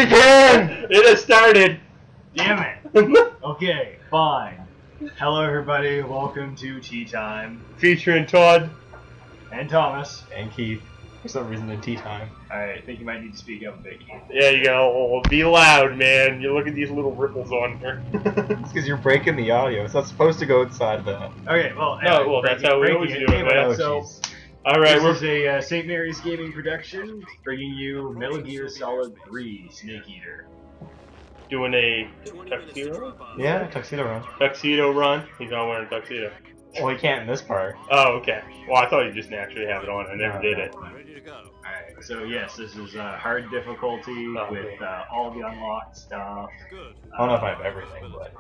We can! It has started! Damn it! Okay, fine. Hello everybody, welcome to Tea Time. Featuring Todd. And Thomas. And Keith. For some reason in tea time. Alright, I think you might need to speak up a bit, Keith. Yeah, you go. Be loud, man. You look at these little ripples on here. It's because you're breaking the audio. It's not supposed to go inside that. Okay, well, No, well, that's how we always do it, man. Oh, So, jeez. Alright, this is a St. Mary's Gaming production, bringing you Metal Gear Solid 3 Snake Eater. doing a tuxedo? Yeah, tuxedo run. Tuxedo run? He's not wearing a tuxedo. Well, he can't in this part. Oh, okay. Well, I thought you just naturally have it on. I never did it. Alright, so yes, this is hard difficulty with all the unlocked stuff. I don't know if I have everything, but...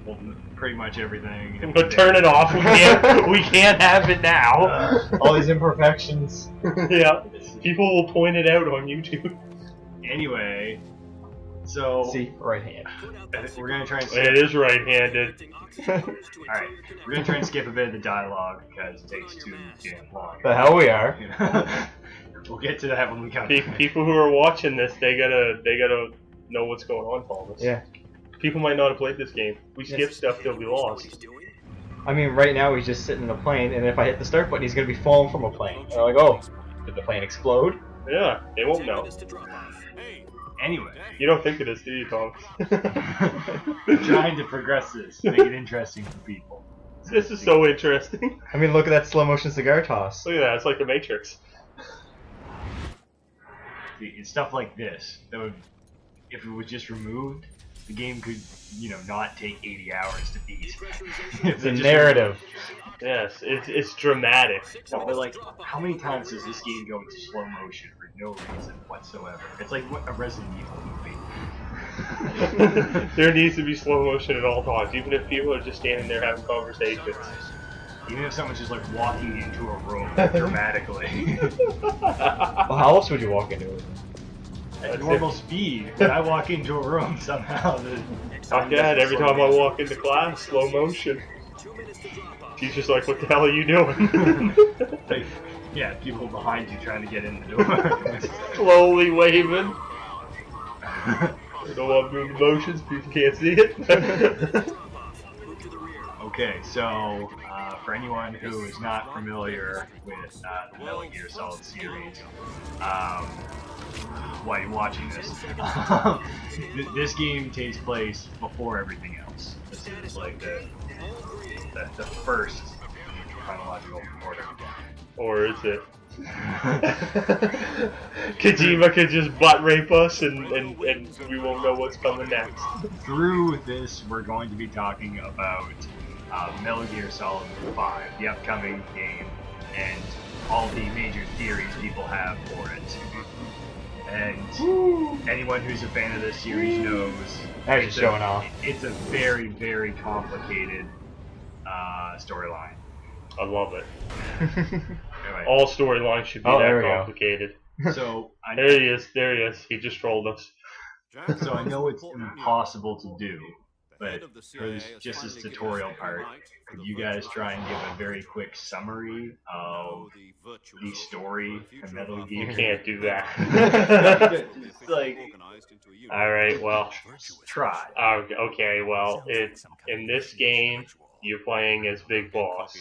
Well, pretty much everything. But turn it off. We can't have it now. all these imperfections. Yeah. People will point it out on YouTube. Anyway, so... See, right hand. We're gonna try and It is right-handed. Alright, we're gonna try and skip a bit of the dialogue because it takes too damn long. The hell we are. We'll get to that when we come to it. People who are watching this, they gotta know what's going on, Thomas. Yeah. People might not have played this game. We skip stuff, they'll be lost. I mean, right now he's just sitting in a plane, and if I hit the start button, he's gonna be falling from a plane. And I'm like, oh, did the plane explode? Yeah, they won't know. Anyway. You don't think it is, do you, Tom? Trying to progress this, make it interesting for people. This is so interesting. I mean, look at that slow motion cigar toss. Look at that, it's like the Matrix. See, it's stuff like this that would, if it was just removed, the game could, you know, not take 80 hours to beat. It's a narrative. Yes, it's dramatic. No, but like, how many times does this game go into slow motion for no reason whatsoever? It's like what a Resident Evil movie. There needs to be slow motion at all times, even if people are just standing there having conversations. Even if someone's just like walking into a room dramatically. Well, how else would you walk into it? At normal speed, when I walk into a room somehow. Fuck that, every time I walk into class, slow motion. She's just like, what the hell are you doing? Like, yeah, people behind you trying to get in the door. Slowly waving. You don't want to move the motions, people can't see it. Okay, so for anyone who is not familiar with the Metal Gear Solid series, while you're watching this, this game takes place before everything else. This is like the first chronological order. Or is it? Kojima could just butt rape us and we won't know what's coming next. Through this, we're going to be talking about Metal Gear Solid 5, the upcoming game, and all the major theories people have for it. And anyone who's a fan of this series knows That's just showing off. It's a very, very complicated storyline. I love it. Anyway, All storylines should be that complicated. so There he is. He just trolled us. So I know it's impossible to do, but for just this tutorial part, could you guys try and give a very quick summary of the story of Metal Gear? You can't do that. It's like, Alright, well. try. Okay, well, it's in this game, you're playing as Big Boss.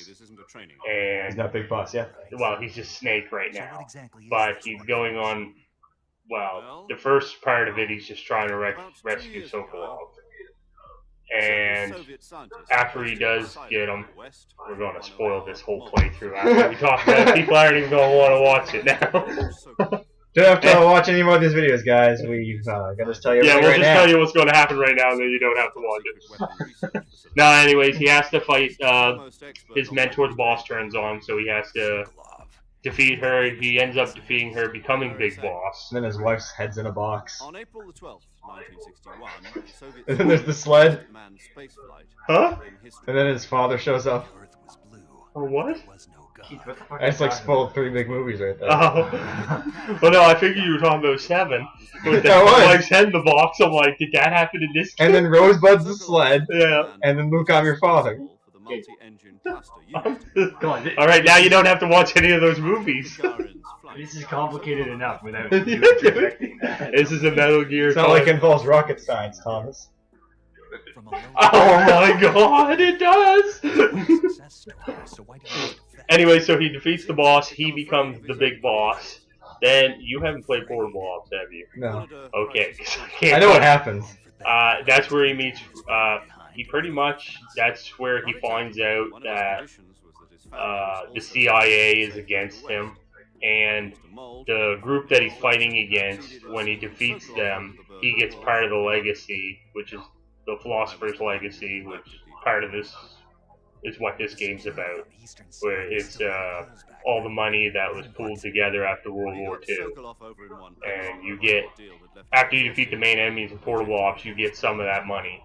And, He's not Big Boss yet. well, he's just Snake right now. But he's going on, well, the first part of it, he's just trying to rescue Sokolov. And after he does get him, we're going to spoil this whole playthrough after we talk about it. People aren't even going to want to watch it now. Don't have to watch any more of these videos, guys. We've got to tell you Yeah, we'll right just now. tell you what's going to happen right now, and then you don't have to watch it. No, anyways, he has to fight his mentor's boss turns on, so he has to defeat her. He ends up defeating her, becoming Big Boss. And then his wife's head's in a box. On April the 12th, 1961, the Soviet And then there's the sled. manned spaceflight Huh? in history. And then his father shows up. Or what? Keith, what the fuck That's like spoiled 3 big movies right there. Oh. Well, no, I figured you were talking about 7. With the That was. wife's head in the box, I'm like, did that happen in this game? And then Rosebud's the sled. Yeah. And then Luke, I'm your father. multi-engine cluster Come on, Alright, now you don't have to watch any of those movies. this is complicated enough without you interjecting that. This is a Metal Gear. It's not like it involves rocket science, Thomas. Oh my god, it does! Anyway, so he defeats the boss, he becomes the big boss. Then, you haven't played Portable Ops, have you? No. Okay. I know what happens. That's where he meets, he pretty much, that's where he finds out that the CIA is against him. And the group that he's fighting against, when he defeats them, he gets part of the legacy, which is the Philosopher's Legacy, which part of this is what this game's about, where it's all the money that was pooled together after World War II. And you get, after you defeat the main enemies in Portable Ops, you get some of that money.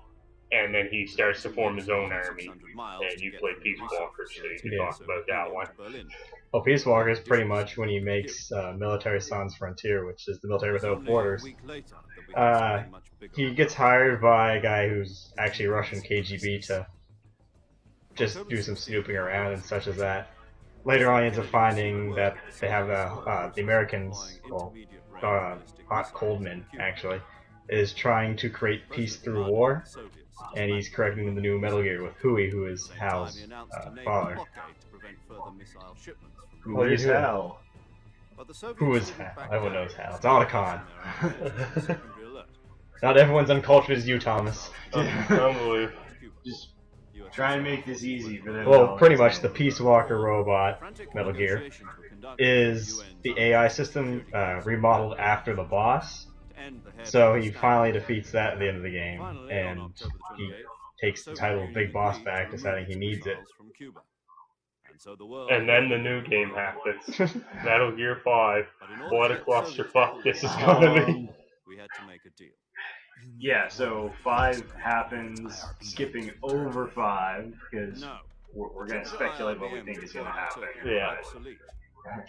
And then he starts to form his own army. And you play Peace Walker, so you can talk about that one. Well, Peace Walker is pretty much when he makes Military Sans Frontier, which is the military without borders. He gets hired by a guy who's actually Russian KGB to just do some snooping around and such as that. Later on, he ends up finding that they have the Americans, well, Hot Coldman, actually, is trying to create peace through war, and he's correcting the new Metal Gear with Hui, who is Hal's father. Who is Hal? Who is Hal? Everyone knows Hal. It's Otacon. Not everyone's uncultured as you, Thomas. Unbelievable. Just try and make this easy for them. Well, pretty much the Peace Walker robot, Metal Gear, is the AI system remodeled after the boss. So he finally defeats that at the end of the game, and he takes the title of Big Boss back, deciding he needs it. And then the new game happens. Metal Gear 5. What a clusterfuck this is gonna be. Yeah, so 5 happens, skipping over 5, because we're going to speculate what we think is going to happen. Yeah.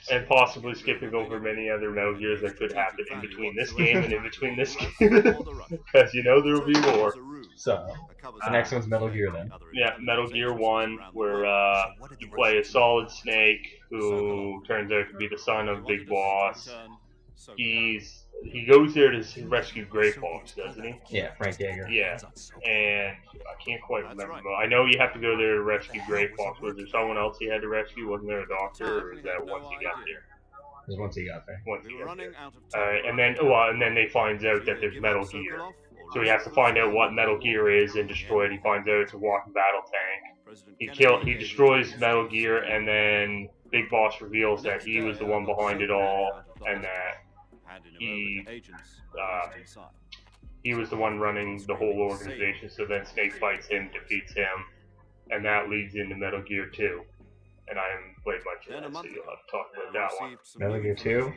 And possibly skipping over many other Metal Gears that could happen in between this game and in between this game. Because you know there will be more. So, the next one's Metal Gear then. Yeah, Metal Gear 1, where you play a Solid Snake, who turns out to be the son of Big Boss. He goes there to rescue Grey Fox, doesn't he? Yeah, Frank Yeager. Yeah, and I can't quite remember, but I know you have to go there to rescue Grey Fox. Was there someone else he had to rescue? Wasn't there a doctor, or was that once he got there? It was once he got there. Once he got there. Alright, and then they find out that there's Metal Gear. So he has to find out what Metal Gear is and destroy it. He finds out it's a walking battle tank. He destroys Metal Gear, and then Big Boss reveals that he was the one behind it all, and that he was the one running the whole organization. So then Snake fights him, defeats him, and that leads into Metal Gear 2. And I haven't played much of that, so you'll have to talk about that one. Metal Gear 2?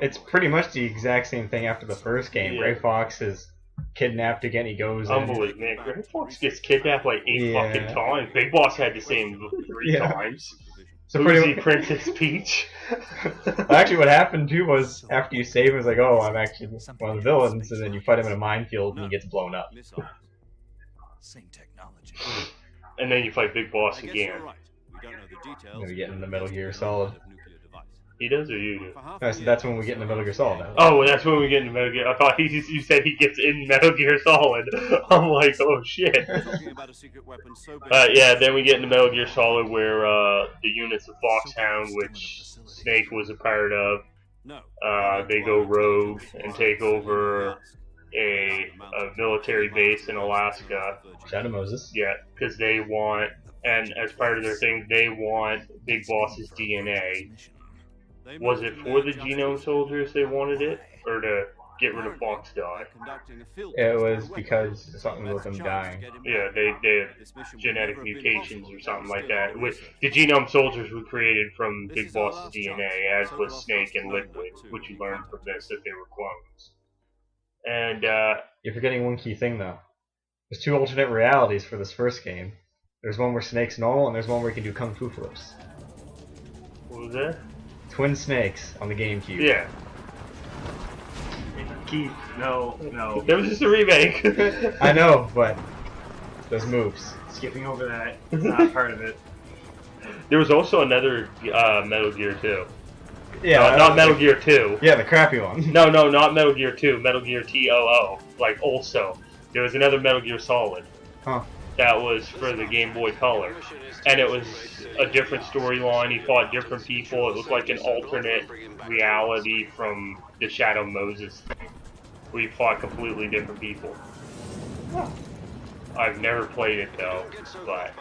It's pretty much the exact same thing after the first game. Grey Fox is kidnapped again, he goes in. Unbelievable, man. Grey Fox gets kidnapped like 8 fucking times. Big Boss had to say him 3 times. So Boozy Princess Peach. Actually, what happened too was after you save him, it's like, oh, I'm actually one of the villains, and then you fight him in a minefield and he gets blown up. Same technology. And then you fight Big Boss again. Then we get into Metal Gear Solid. He does or you do? No, so that's when we get into Metal Gear Solid now. Oh, well, that's when we get into Metal Gear. I thought you said he gets in Metal Gear Solid. I'm like, oh shit. Yeah, then we get into Metal Gear Solid where the units of Foxhound, which Snake was a part of, they go rogue and take over a military base in Alaska. Shadow Moses. Yeah, because they want, and as part of their thing, they want Big Boss's DNA. Was it for the genome soldiers they wanted it, or to get rid of Fox Die? It was because something with them dying. Yeah, they had genetic mutations or something like that. The genome soldiers were created from Big Boss's DNA, as was Snake and Liquid, which you learned from this that they were clones. And you're forgetting one key thing though. There's 2 alternate realities for this first game. There's one where Snake's normal, and there's one where he can do kung fu flips. What was that? Twin Snakes on the GameCube. Yeah. Keith, no. That was just a remake. I know, but those moves. Skipping over that, not part of it. There was also another Metal Gear 2. Yeah, Not Metal Gear 2. Yeah, the crappy one. No, not Metal Gear 2. Metal Gear TOO. Like, also. There was another Metal Gear Solid. Huh. That was for the Game Boy Color. And it was a different storyline. He fought different people. It was like an alternate reality from the Shadow Moses thing, where you fought completely different people. Oh. I've never played it though, but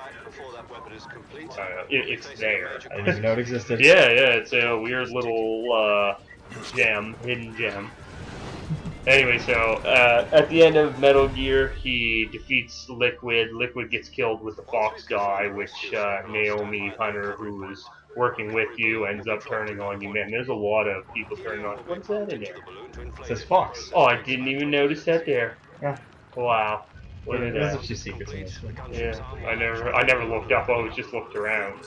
it's there. I didn't even know it existed. Yeah, it's a weird little hidden gem. Anyway, so at the end of Metal Gear, he defeats Liquid. Liquid gets killed with the Fox die, which Naomi Hunter, who was working with you, ends up turning on you. Man, there's a lot of people turning on. What's that in there? It says Fox. Oh, I didn't even notice that there. Yeah. Wow. Look at There's a that. few secrets in this one. Yeah, I never looked up. I always just looked around.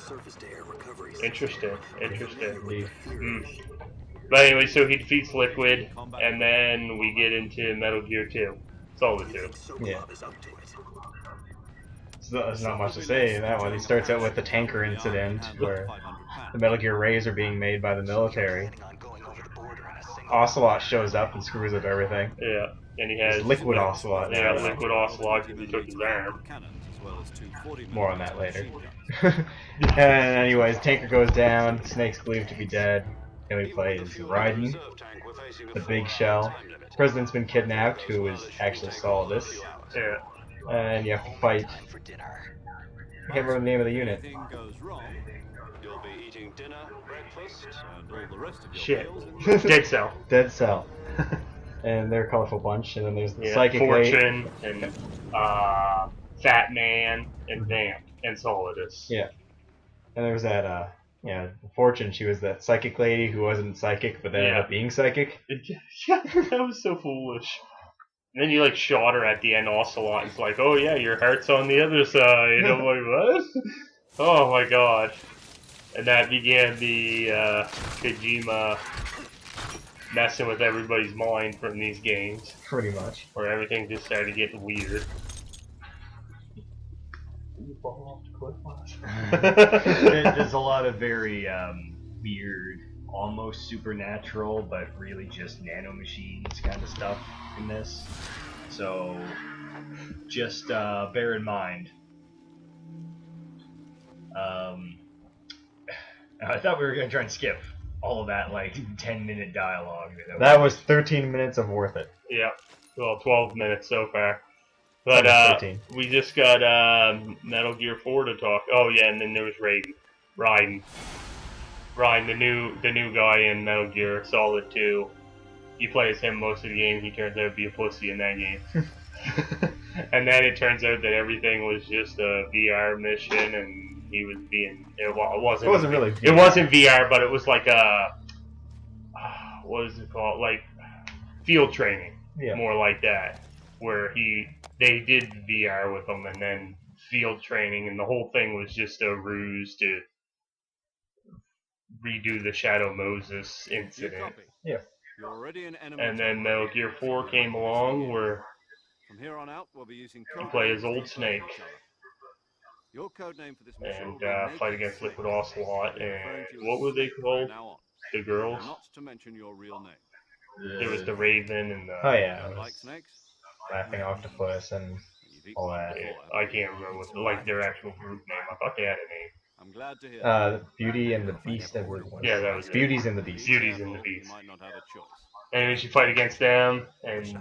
Interesting. Indeed. But anyway, so he defeats Liquid, and then we get into Metal Gear 2. Solid 2. Yeah. There's not much to say in that one. He starts out with the tanker incident, where the Metal Gear Rays are being made by the military. Ocelot shows up and screws up everything. Yeah, and he has... Liquid Ocelot. Yeah, Liquid Ocelot, because he took his arm. More on that later. And anyways, tanker goes down, Snake's believed to be dead, and we play as Raiden, the big shell. The president's been kidnapped, who is actually Solidus. Yeah. And you have to fight. I can't remember the name of the unit. Shit. Dead Cell. Dead Cell. And they're a colorful bunch, and then there's the Psychic Lady. Fortune, and Fat Man, and Vamp, and Solidus. Yeah. And there was that, Fortune, she was that psychic lady who wasn't psychic, but then ended up being psychic. Yeah, that was so foolish. And then you like shot her at the end, Ocelot. It's like, oh yeah, your heart's on the other side. I'm like, what? Oh my god. And that began the Kojima messing with everybody's mind from these games. Pretty much. Where everything just started getting weird. There's a lot of very weird, almost supernatural, but really just nanomachines kind of stuff in this. So just bear in mind. I thought we were going to try and skip all of that, like, 10-minute dialogue. That was 13 minutes of worth it. Yeah. Well, 12 minutes so far. But we just got Metal Gear 4 to talk. Oh yeah, and then there was Raiden, the new guy in Metal Gear Solid 2. You play as him most of the game. He turns out to be a pussy in that game. And then it turns out that everything was just a VR mission, and he was being. It wasn't really VR. It wasn't VR, but it was like a. What is it called? Like field training. Yeah. More like that, where they did VR with him, and then field training, and the whole thing was just a ruse to redo the Shadow Moses incident. Yeah. And then Metal Gear 4 came along, where from here on out, we'll be using you play as Old Snake and fight against Liquid Ocelot, and what were they called? The girls? Not to mention your real name. There was the Raven and the... Oh yeah. Like snakes? Laughing Octopus and all that. Yeah, I can't remember what their actual group name. I thought they had a name. I'm glad to hear Beauty and the Beast. Yeah, that was Beauties and the Beast. Beauties and the Beast. might not have a choice. And then you fight against them, and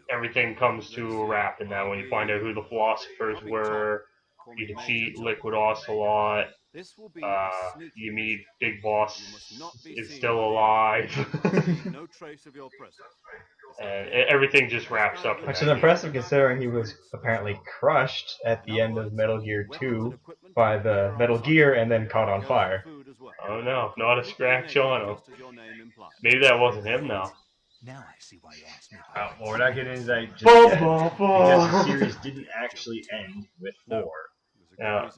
everything comes to a wrap. And now when you find out who the philosophers were, you defeat Liquid Ocelot. You meet Big Boss is still alive. No trace of your presence. And everything just wraps up. Which is impressive considering he was apparently crushed at the end of Metal Gear 2 by the Metal Gear and then caught on fire. Oh no, not a scratch on him. Maybe that wasn't him now. Now I see why you asked me. Well, we're not getting into that just yet, because the series didn't actually end with 4.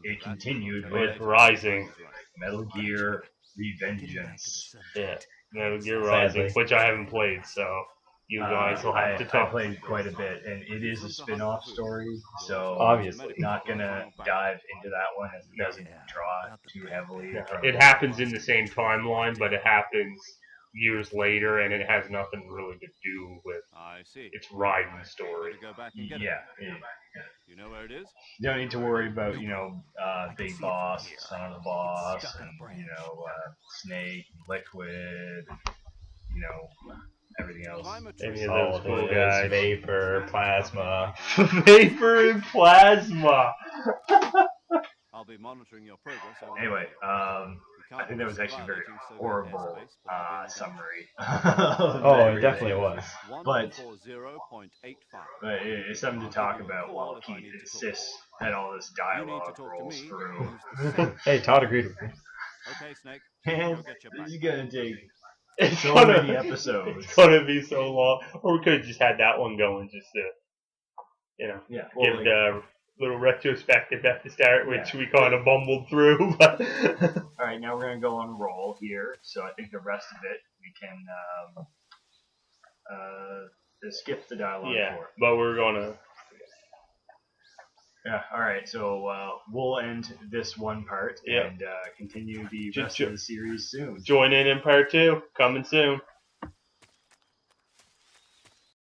It continued with Rising. Metal Gear Revengeance. Yeah, Metal Gear Rising, which I haven't played, so you guys will have to I talk. played quite a bit, and it is a spin-off story, so Obviously. not gonna dive into that one as it doesn't draw too heavily Yeah. from It happens in the same timeline, but it happens years later, and it has nothing really to do with I see. its riding story. Better go back and get it. yeah. You know where it is? You don't need to worry about I can Big see it from Boss, here. Son of the It's Boss, stuck in a and branch. Snake, Liquid, everything else. Time of Any truth. of those All cool his guys. vapor, plasma. Vapor and plasma. I'll be monitoring your progress. over Anyway, the I think that was actually a very horrible summary. Oh, it definitely was. But 140.85. it's something to talk about while Pete insists that all this dialogue rolls through. Hey, Todd agreed with me. Okay, Snake. Man, Go get your this is backpack. gonna take It's so gonna- many episodes. It's gonna be so long. Or we could have just had that one going just to, Yeah, give the little retrospective at the start, which Yeah. we kind of bumbled through. But all right, now we're gonna go on roll here. So I think the rest of it we can skip the dialogue yeah, for. but we're gonna. Yeah, all right. So we'll end this one part Yeah. and continue the Ju- rest ju- of the series soon. Join in part 2, coming soon.